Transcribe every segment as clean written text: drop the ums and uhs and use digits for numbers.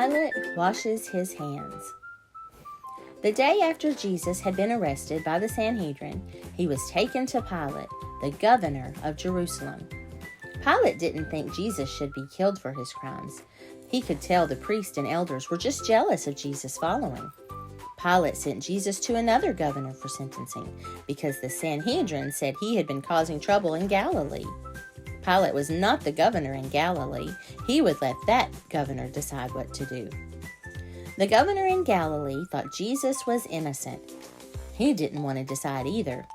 Pilate washes his hands. The day after Jesus had been arrested by the Sanhedrin, he was taken to Pilate, the governor of Jerusalem. Pilate didn't think Jesus should be killed for his crimes. He could tell the priests and elders were just jealous of Jesus' following. Pilate sent Jesus to another governor for sentencing because the Sanhedrin said he had been causing trouble in Galilee. Pilate was not the governor in Galilee. He would let that governor decide what to do. The governor in Galilee thought Jesus was innocent. He didn't want to decide either.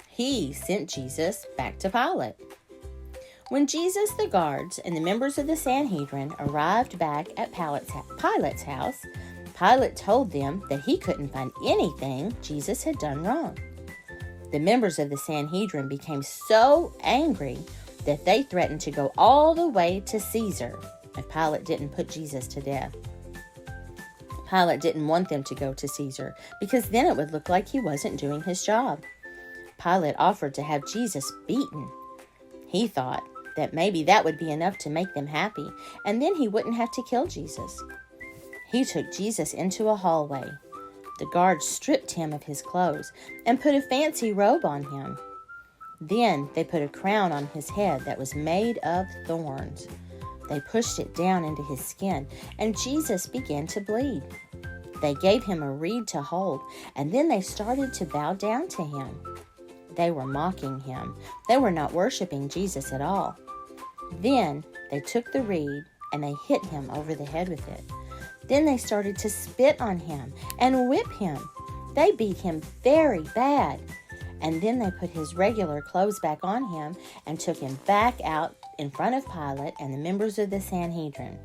He sent Jesus back to Pilate. When Jesus, the guards, and the members of the Sanhedrin arrived back at Pilate's house, Pilate told them that he couldn't find anything Jesus had done wrong. The members of the Sanhedrin became so angry that they threatened to go all the way to Caesar if Pilate didn't put Jesus to death. Pilate didn't want them to go to Caesar because then it would look like he wasn't doing his job. Pilate offered to have Jesus beaten. He thought that maybe that would be enough to make them happy, and then he wouldn't have to kill Jesus. He took Jesus into a hallway. The guards stripped him of his clothes and put a fancy robe on him. Then they put a crown on his head that was made of thorns. They pushed it down into his skin, and Jesus began to bleed. They gave him a reed to hold, and then they started to bow down to him. They were mocking him. They were not worshiping Jesus at all. Then they took the reed and they hit him over the head with it. Then they started to spit on him and whip him. They beat him very bad. And then they put his regular clothes back on him and took him back out in front of Pilate and the members of the Sanhedrin.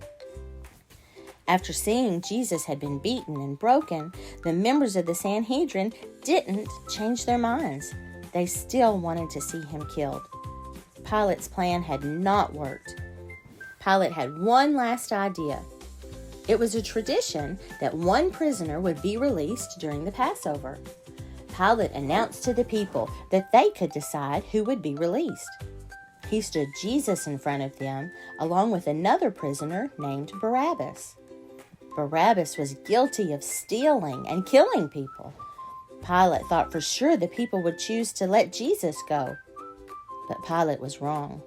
After seeing Jesus had been beaten and broken, the members of the Sanhedrin didn't change their minds. They still wanted to see him killed. Pilate's plan had not worked. Pilate had one last idea. It was a tradition that one prisoner would be released during the Passover. Pilate announced to the people that they could decide who would be released. He stood Jesus in front of them, along with another prisoner named Barabbas. Barabbas was guilty of stealing and killing people. Pilate thought for sure the people would choose to let Jesus go. But Pilate was wrong.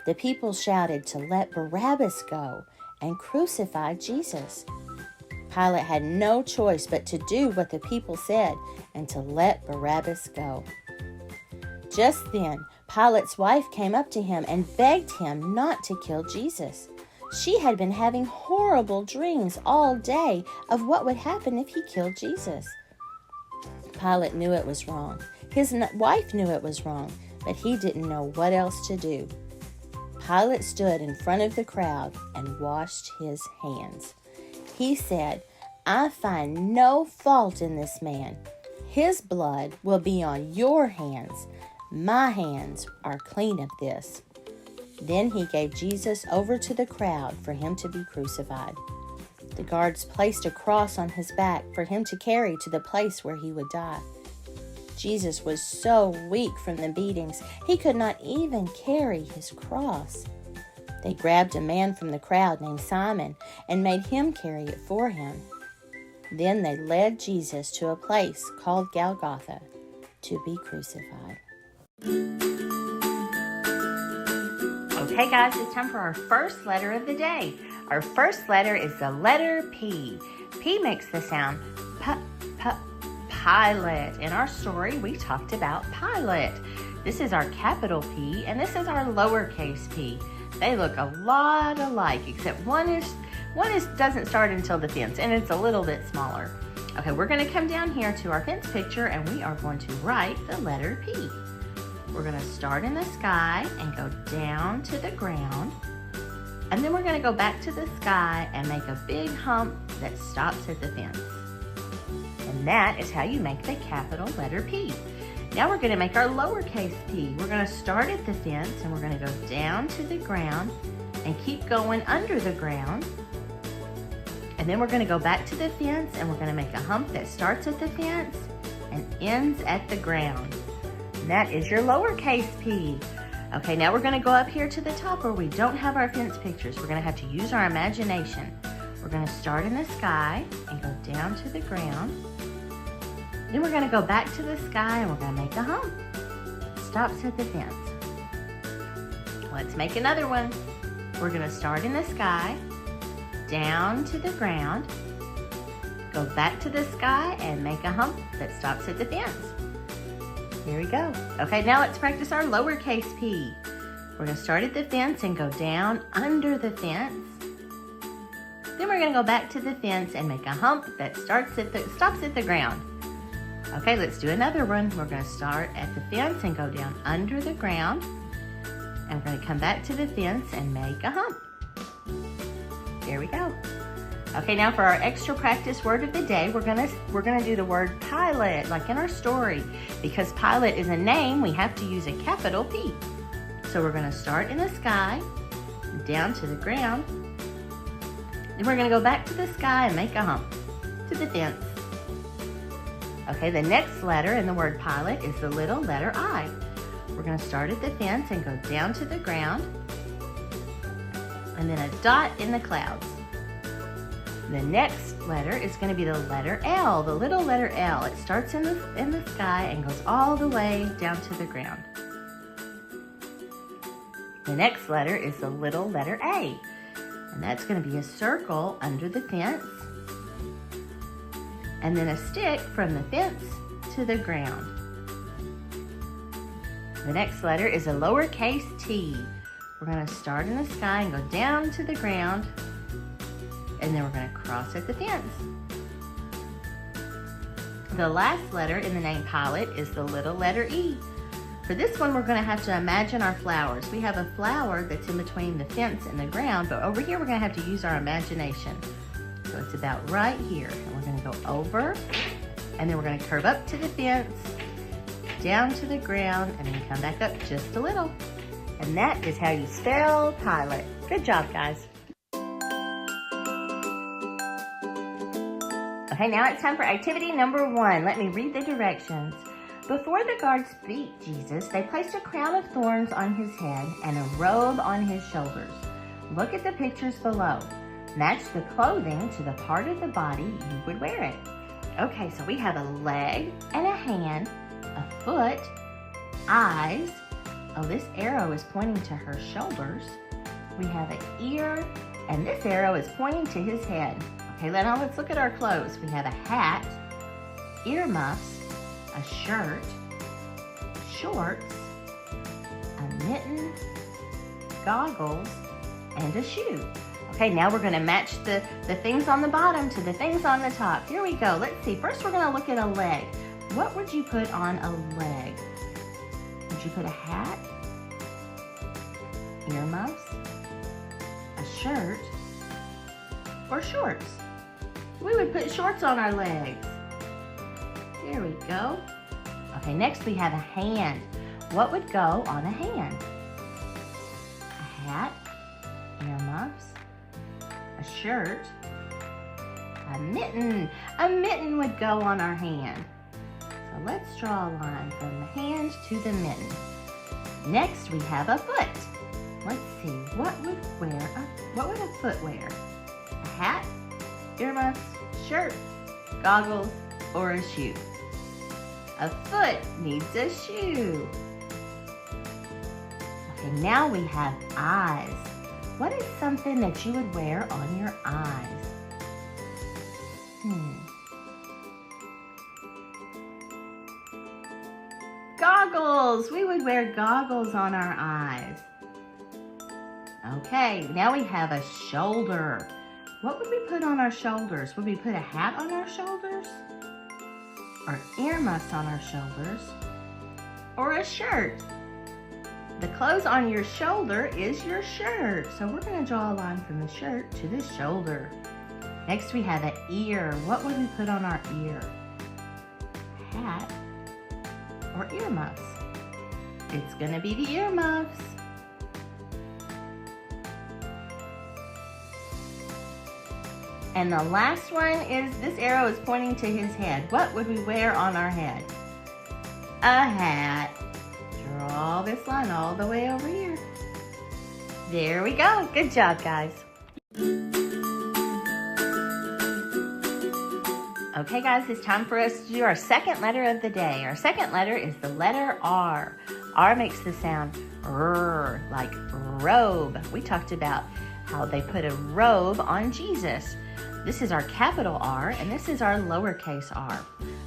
The people shouted to let Barabbas go and crucify Jesus. Pilate had no choice but to do what the people said and to let Barabbas go. Just then, Pilate's wife came up to him and begged him not to kill Jesus. She had been having horrible dreams all day of what would happen if he killed Jesus. Pilate knew it was wrong. His wife knew it was wrong, but he didn't know what else to do. Pilate stood in front of the crowd and washed his hands. He said, "I find no fault in this man. His blood will be on your hands. My hands are clean of this." Then he gave Jesus over to the crowd for him to be crucified. The guards placed a cross on his back for him to carry to the place where he would die. Jesus was so weak from the beatings, he could not even carry his cross. They grabbed a man from the crowd named Simon and made him carry it for him. Then they led Jesus to a place called Golgotha to be crucified. Okay, guys, it's time for our first letter of the day. Our first letter is the letter P. P makes the sound P, Pilate. In our story, we talked about Pilate. This is our capital P, and this is our lowercase p. They look a lot alike, except one doesn't start until the fence, and it's a little bit smaller. Okay, we're going to come down here to our fence picture, and we are going to write the letter P. We're going to start in the sky and go down to the ground. And then we're going to go back to the sky and make a big hump that stops at the fence. And that is how you make the capital letter P. Now we're going to make our lowercase p. We're going to start at the fence and we're going to go down to the ground and keep going under the ground. And then we're going to go back to the fence and we're going to make a hump that starts at the fence and ends at the ground. And that is your lowercase p. Okay, now we're going to go up here to the top where we don't have our fence pictures. We're going to have to use our imagination. We're going to start in the sky and go down to the ground. Then we're going to go back to the sky and we're going to make a hump. Stops at the fence. Let's make another one. We're going to start in the sky, down to the ground, go back to the sky and make a hump that stops at the fence. Here we go. Okay, now let's practice our lowercase p. We're going to start at the fence and go down under the fence. Then we're going to go back to the fence and make a hump that stops at the ground. Okay, let's do another one. We're going to start at the fence and go down under the ground. And we're going to come back to the fence and make a hump. There we go. Okay, now for our extra practice word of the day, we're gonna do the word Pilate, like in our story. Because Pilate is a name, we have to use a capital P. So we're gonna start in the sky, down to the ground. Then we're gonna go back to the sky and make a hump to the fence. Okay, the next letter in the word Pilate is the little letter I. We're gonna start at the fence and go down to the ground. And then a dot in the clouds. The next letter is going to be the letter L, the little letter L. It starts in the sky and goes all the way down to the ground. The next letter is the little letter A, and that's going to be a circle under the fence, and then a stick from the fence to the ground. The next letter is a lowercase t. We're going to start in the sky and go down to the ground, and then we're going to cross at the fence. The last letter in the name Pilate is the little letter E. For this one, we're going to have to imagine our flowers. We have a flower that's in between the fence and the ground, but over here we're going to have to use our imagination. So it's about right here. And we're going to go over, and then we're going to curve up to the fence, down to the ground, and then come back up just a little. And that is how you spell Pilate. Good job, guys. Okay, now it's time for activity number 1. Let me read the directions. Before the guards beat Jesus, they placed a crown of thorns on his head and a robe on his shoulders. Look at the pictures below. Match the clothing to the part of the body you would wear it. Okay, so we have a leg and a hand, a foot, eyes. Oh, this arrow is pointing to her shoulders. We have an ear, and this arrow is pointing to his head. Okay, now let's look at our clothes. We have a hat, earmuffs, a shirt, shorts, a mitten, goggles, and a shoe. Okay, now we're going to match the things on the bottom to the things on the top. Here we go. Let's see. First, we're going to look at a leg. What would you put on a leg? Would you put a hat, earmuffs, a shirt, or shorts? We would put shorts on our legs. There we go. Okay, next we have a hand. What would go on a hand? A hat, earmuffs, a shirt, a mitten. A mitten would go on our hand. So let's draw a line from the hand to the mitten. Next we have a foot. Let's see, what would a foot wear? A hat, earmuffs, shirt, goggles, or a shoe? A foot needs a shoe. Okay, now we have eyes. What is something that you would wear on your eyes? Goggles. We would wear goggles on our eyes. Okay, now we have a shoulder. What would we put on our shoulders? Would we put a hat on our shoulders? Or earmuffs on our shoulders? Or a shirt? The clothes on your shoulder is your shirt. So we're going to draw a line from the shirt to the shoulder. Next we have an ear. What would we put on our ear? Hat or earmuffs? It's going to be the earmuffs. And the last one is, this arrow is pointing to his head. What would we wear on our head? A hat. Draw this line all the way over here. There we go. Good job, guys. Okay, guys, it's time for us to do our second letter of the day. Our second letter is the letter R. R makes the sound R, like robe. We talked about how they put a robe on Jesus. This is our capital R, and this is our lowercase r.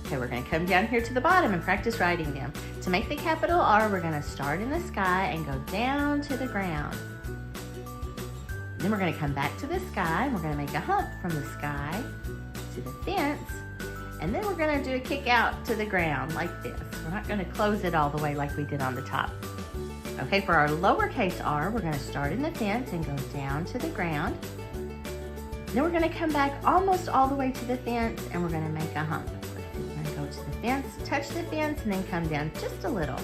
Okay, we're going to come down here to the bottom and practice writing them. To make the capital R, we're going to start in the sky and go down to the ground. Then we're going to come back to the sky, and we're going to make a hump from the sky to the fence, and then we're going to do a kick out to the ground like this. We're not going to close it all the way like we did on the top. Okay, for our lowercase r, we're going to start in the fence and go down to the ground. Then we're going to come back almost all the way to the fence, and we're going to make a hump. We're going to go to the fence, touch the fence, and then come down just a little.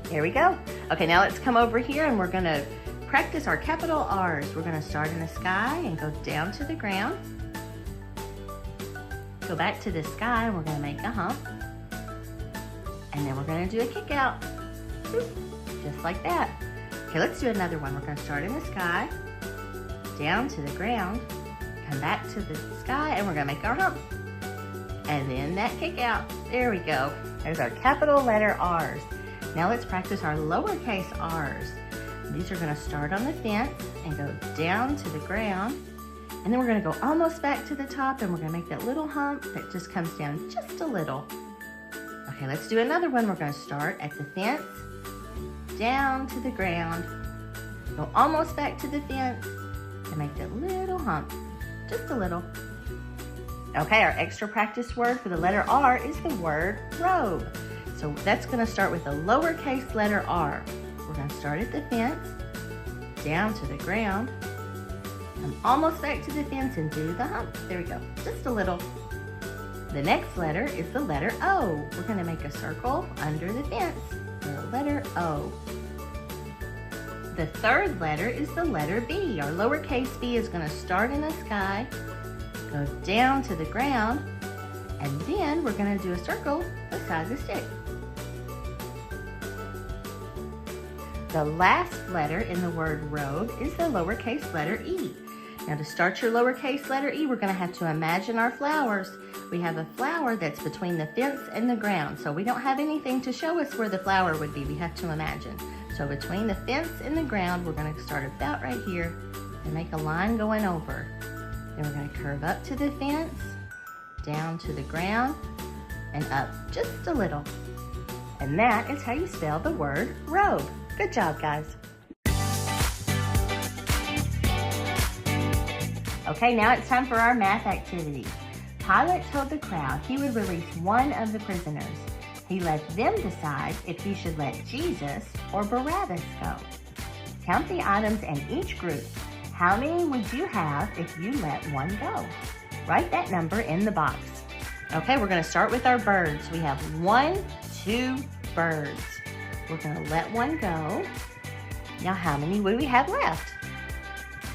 There we go. Okay, now let's come over here, and we're going to practice our capital R's. We're going to start in the sky and go down to the ground. Go back to the sky, and we're going to make a hump. And then we're going to do a kick out. Just like that. Okay, let's do another one. We're going to start in the sky, down to the ground, come back to the sky, and we're going to make our hump. And then that kick out. There we go. There's our capital letter R's. Now let's practice our lowercase r's. These are going to start on the fence and go down to the ground. And then we're going to go almost back to the top, and we're going to make that little hump that just comes down just a little. Okay, let's do another one. We're going to start at the fence, down to the ground, go almost back to the fence, and make that little hump, just a little. Okay, our extra practice word for the letter R is the word robe. So that's going to start with a lowercase letter r. We're going to start at the fence, down to the ground, come almost back to the fence and do the hump. There we go, just a little. The next letter is the letter O. We're going to make a circle under the fence for the letter O. The third letter is the letter B. Our lowercase b is going to start in the sky, go down to the ground, and then we're going to do a circle beside the stick. The last letter in the word robe is the lowercase letter E. Now to start your lowercase letter E, we're going to have to imagine our flowers. We have a flower that's between the fence and the ground, so we don't have anything to show us where the flower would be. We have to imagine. So between the fence and the ground, we're going to start about right here and make a line going over. Then we're going to curve up to the fence, down to the ground, and up just a little. And that is how you spell the word robe. Good job, guys. Okay, now it's time for our math activity. Pilate told the crowd he would release one of the prisoners. He let them decide if he should let Jesus or Barabbas go. Count the items in each group. How many would you have if you let one go? Write that number in the box. Okay, we're going to start with our birds. We have 1, 2 birds. We're going to let one go. Now, how many would we have left?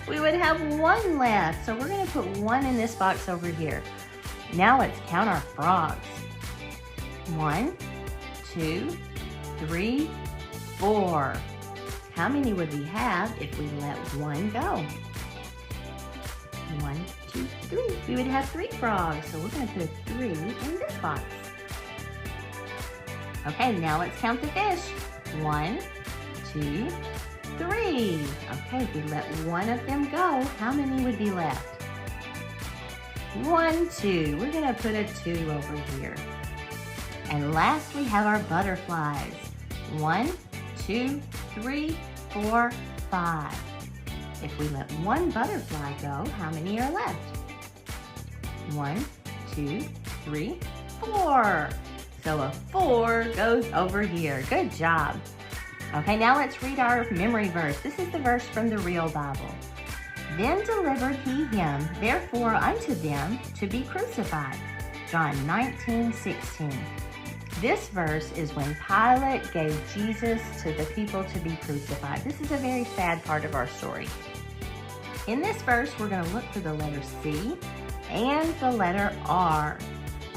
We would have 1 left, so we're going to put 1 in this box over here. Now let's count our frogs. 1, 2, 3, 4. How many would we have if we let 1 go? 1, 2, 3. We would have 3 frogs, so we're going to put 3 in this box. Okay, now let's count the fish. 1, 2, 3. Okay, if we let 1 of them go, how many would be left? 1, 2. We're going to put a 2 over here. And last, we have our butterflies. 1, 2, 3, 4, 5. If we let 1 butterfly go, how many are left? 1, 2, 3, 4. So a 4 goes over here. Good job. Okay, now let's read our memory verse. This is the verse from the real Bible. Then delivered he him, therefore unto them, to be crucified. John 19:16. This verse is when Pilate gave Jesus to the people to be crucified. This is a very sad part of our story. In this verse, we're going to look for the letter C and the letter R.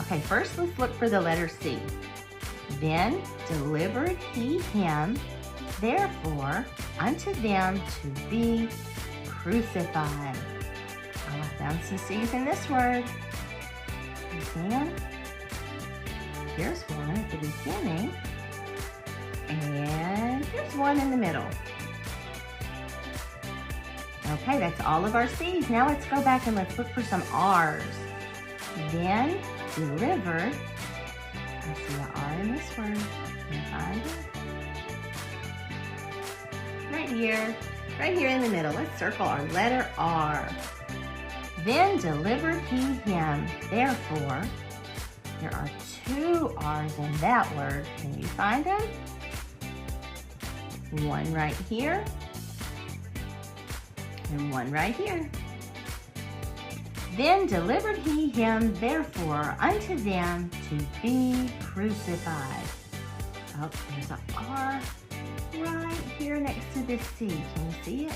Okay, first let's look for the letter C. Then delivered he him, therefore unto them to be crucified. Oh, I found some C's in this word. You see them? Here's one at the beginning. And here's one in the middle. Okay, that's all of our C's. Now let's go back and let's look for some R's. Then, delivered. I see an R in this word. Can you find it? Right here in the middle. Let's circle our letter R. Then delivered he him. Therefore, there are 2 R's in that word. Can you find them? One right here and one right here. Then delivered he him, therefore, unto them to be crucified. Oh, there's an R right here next to this C. Can you see it?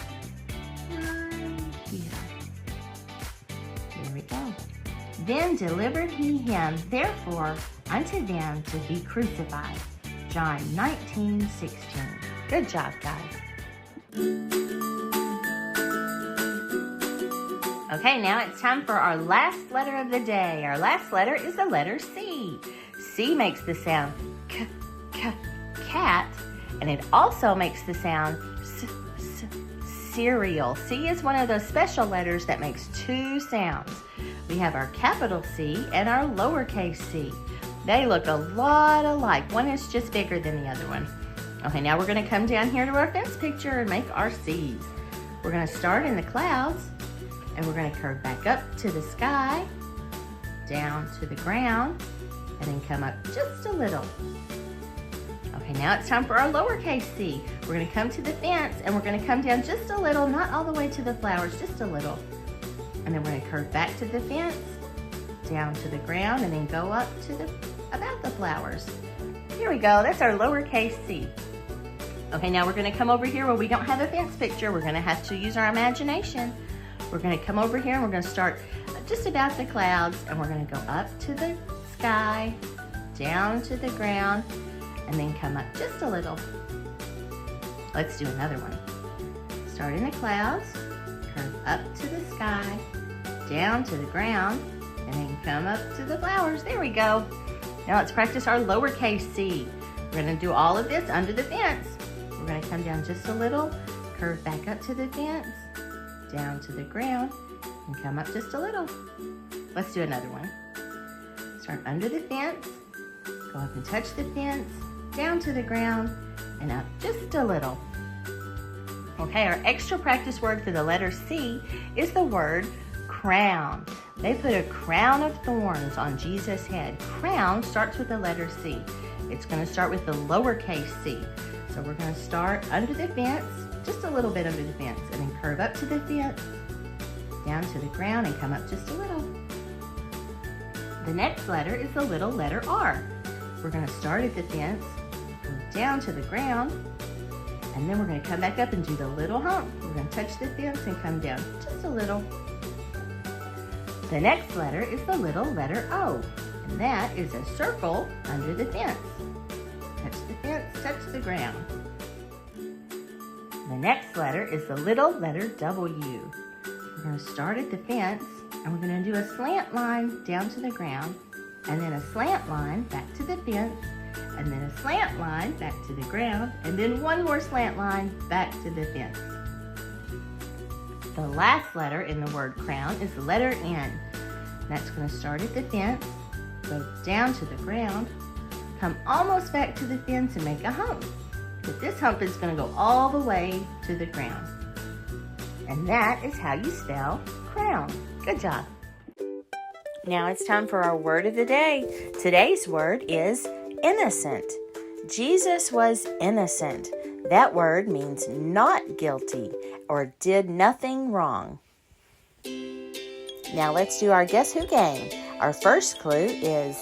Right here. There we go. Then delivered he him, therefore, unto them to be crucified. John 19:16. Good job, guys. Okay, now it's time for our last letter of the day. Our last letter is the letter C. C makes the sound k, cat, and it also makes the sound cereal. C is one of those special letters that makes 2 sounds. We have our capital C and our lowercase c. They look a lot alike. One is just bigger than the other one. Okay, now we're going to come down here to our fence picture and make our C's. We're going to start in the clouds, and we're going to curve back up to the sky, down to the ground, and then come up just a little. Okay, now it's time for our lowercase c. We're going to come to the fence, and we're going to come down just a little, not all the way to the flowers, just a little. And then we're going to curve back to the fence, down to the ground, and then go up to about the flowers. Here we go, that's our lowercase c. Okay, now we're going to come over here where we don't have a fence picture. We're going to have to use our imagination. We're going to come over here and we're going to start just about the clouds, and we're going to go up to the sky, down to the ground, and then come up just a little. Let's do another one. Start in the clouds, curve up to the sky, down to the ground, and then come up to the flowers. There we go. Now let's practice our lowercase c. We're going to do all of this under the fence. We're going to come down just a little, curve back up to the fence, down to the ground, and come up just a little. Let's do another one. Start under the fence, go up and touch the fence, down to the ground, and up just a little. Okay, our extra practice word for the letter C is the word crown. They put a crown of thorns on Jesus' head. Crown starts with the letter C. It's going to start with the lowercase c. So we're going to start under the fence, just a little bit under the fence, and then curve up to the fence, down to the ground, and come up just a little. The next letter is the little letter R. We're going to start at the fence, go down to the ground, and then we're going to come back up and do the little hump. We're going to touch the fence and come down just a little. The next letter is the little letter O, and that is a circle under the fence. Touch the fence, touch the ground. The next letter is the little letter W. We're going to start at the fence, and we're going to do a slant line down to the ground, and then a slant line back to the fence, and then a slant line back to the ground, and then one more slant line back to the fence. The last letter in the word crown is the letter N. That's going to start at the fence, go down to the ground, come almost back to the fence, and make a hump. But this hump is going to go all the way to the ground. And that is how you spell crown. Good job. Now it's time for our word of the day. Today's word is innocent. Jesus was innocent. That word means not guilty or did nothing wrong. Now let's do our Guess Who game. Our first clue is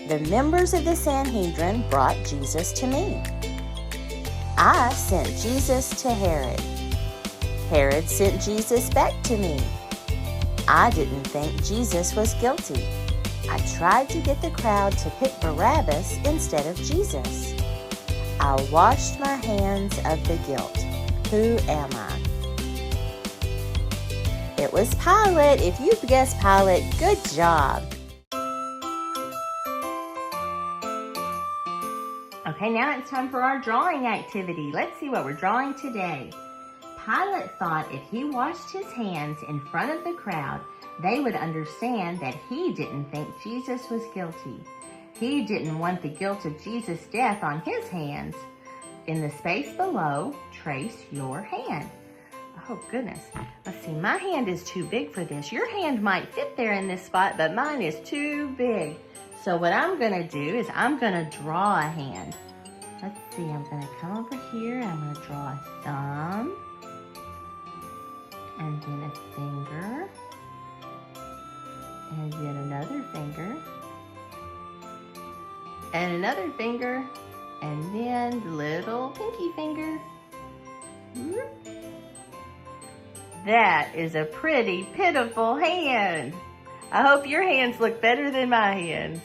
the members of the Sanhedrin brought Jesus to me. I sent Jesus to Herod. Herod sent Jesus back to me. I didn't think Jesus was guilty. I tried to get the crowd to pick Barabbas instead of Jesus. I washed my hands of the guilt. Who am I? It was Pilate. If you guessed Pilate, good job. Okay, now it's time for our drawing activity. Let's see what we're drawing today. Pilate thought if he washed his hands in front of the crowd, they would understand that he didn't think Jesus was guilty. He didn't want the guilt of Jesus' death on his hands. In the space below, trace your hand. Oh, goodness. Let's see. My hand is too big for this. Your hand might fit there in this spot, but mine is too big. So what I'm going to do is I'm going to draw a hand. Let's see. I'm going to come over here. I'm going to draw a thumb. And then a finger. And then another finger. And another finger. And then little pinky finger. That is a pretty pitiful hand. I hope your hands look better than my hands.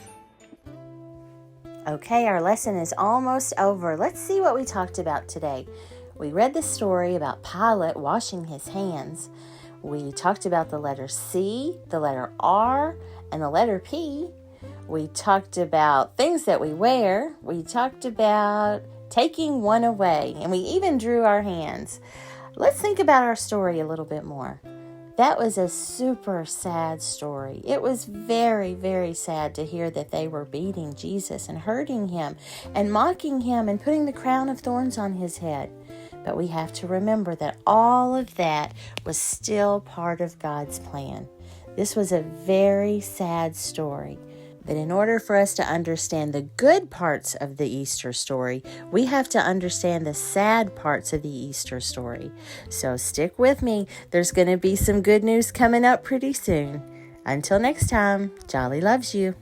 Okay, our lesson is almost over. Let's see what we talked about today. We read the story about Pilate washing his hands. We talked about the letter C, the letter R, and the letter P. We talked about things that we wear. We talked about taking one away, and we even drew our hands. Let's think about our story a little bit more. That was a super sad story. It was very, very sad to hear that they were beating Jesus and hurting him and mocking him and putting the crown of thorns on his head. But we have to remember that all of that was still part of God's plan. This was a very sad story. But in order for us to understand the good parts of the Easter story, we have to understand the sad parts of the Easter story. So stick with me. There's going to be some good news coming up pretty soon. Until next time, Jolly loves you.